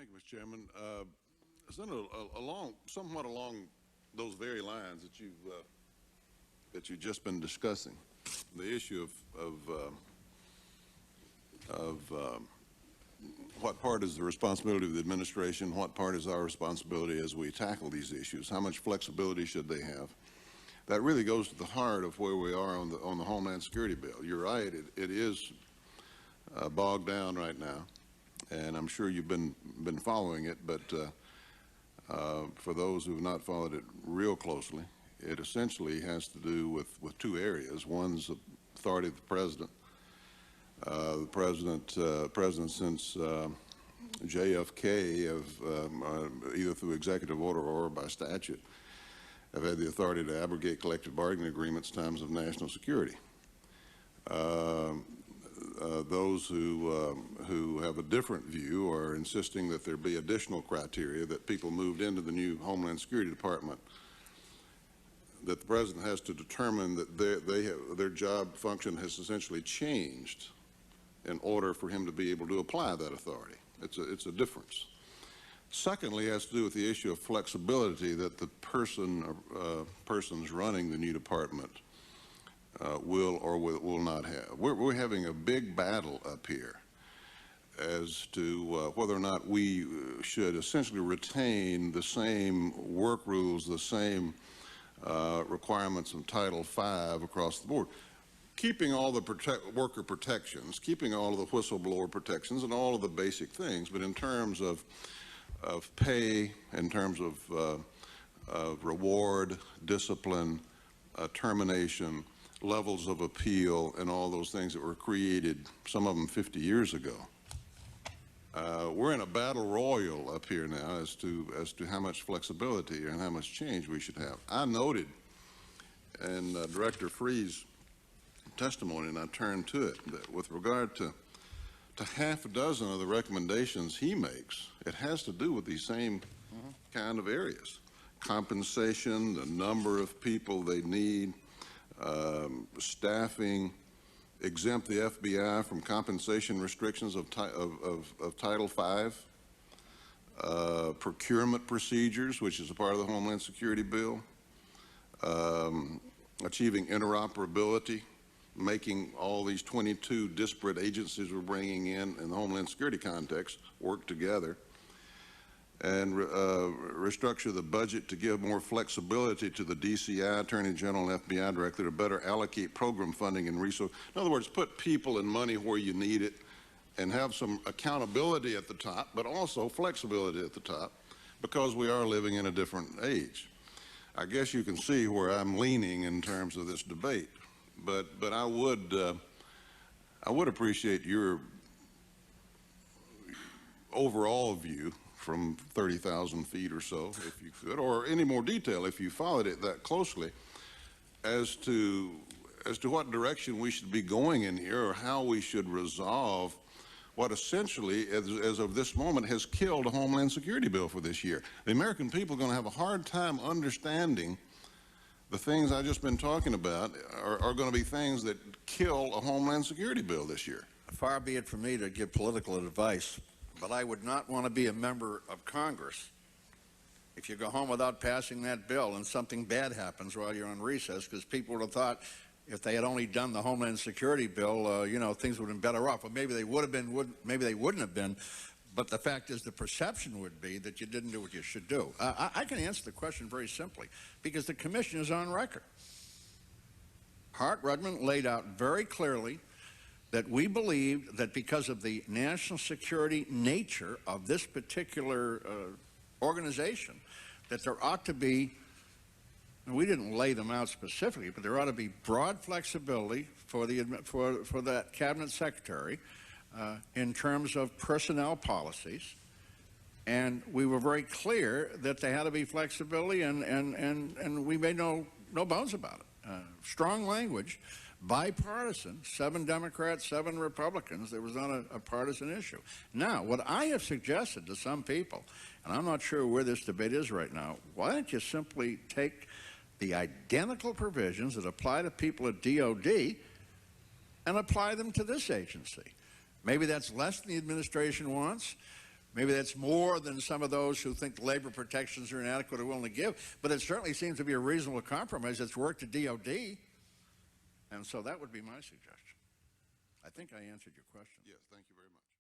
Thank you, Mr. Chairman. Somewhat along those very lines that you've just been discussing, the issue of what part is the responsibility of the administration, what part is our responsibility as we tackle these issues, how much flexibility should they have. That really goes to the heart of where we are on the Homeland Security bill. You're right, it is bogged down right now, and I'm sure you've been following it, but for those who have not followed it real closely, it essentially has to do with two areas. One's the authority of the president. The president since JFK, either through executive order or by statute, have had the authority to abrogate collective bargaining agreements in times of national security. Those who have a different view are insisting that there be additional criteria that people moved into the new Homeland Security Department, that the president has to determine that their job function has essentially changed in order for him to be able to apply that authority. It's a difference. Secondly, it has to do with the issue of flexibility that the persons running the new department will or will not have. We're having a big battle up here as to whether or not we should essentially retain the same work rules, the same requirements of Title V across the board, keeping all the worker protections, keeping all of the whistleblower protections and all of the basic things, but in terms of pay, in terms of reward, discipline, termination, levels of appeal, and all those things that were created, some of them 50 years ago. We're in a battle royal up here now as to how much flexibility and how much change we should have. I noted in Director Freeh's testimony, and I turned to it, that with regard to half a dozen of the recommendations he makes, it has to do with these same kind of areas. Compensation, the number of people they need, staffing, exempt the FBI from compensation restrictions of Title V, procurement procedures, which is a part of the Homeland Security bill, achieving interoperability, making all these 22 disparate agencies we're bringing in the Homeland Security context work together, and restructure the budget to give more flexibility to the DCI, Attorney General, and FBI Director to better allocate program funding and resources. In other words, put people and money where you need it and have some accountability at the top, but also flexibility at the top, because we are living in a different age. I guess you can see where I'm leaning in terms of this debate. But I would appreciate your overall view from 30,000 feet or so, if you could, or any more detail if you followed it that closely, as to what direction we should be going in here, or how we should resolve what essentially, as of this moment, has killed a Homeland Security bill for this year. The American people are going to have a hard time understanding the things I've just been talking about are going to be things that kill a Homeland Security bill this year. Far be it from me to give political advice, but I would not want to be a member of Congress if you go home without passing that bill and something bad happens while you're on recess, because people would have thought if they had only done the Homeland Security bill, things would have been better off. But maybe they would have been, maybe they wouldn't have been. But the fact is, the perception would be that you didn't do what you should do. I can answer the question very simply, because the commission is on record. Warren Rudman laid out very clearly that we believed that because of the national security nature of this particular organization, that there ought to be, and we didn't lay them out specifically, but there ought to be broad flexibility for that cabinet secretary in terms of personnel policies, and we were very clear that there had to be flexibility, and we made no bones about it. Strong language, bipartisan, 7 Democrats, 7 Republicans. There was not a partisan issue. Now, what I have suggested to some people, and I'm not sure where this debate is right now, why don't you simply take the identical provisions that apply to people at DOD and apply them to this agency? Maybe that's less than the administration wants. Maybe that's more than some of those who think labor protections are inadequate are willing to give, but it certainly seems to be a reasonable compromise that's worked at DOD. And so that would be my suggestion. I think I answered your question. Yes, thank you very much.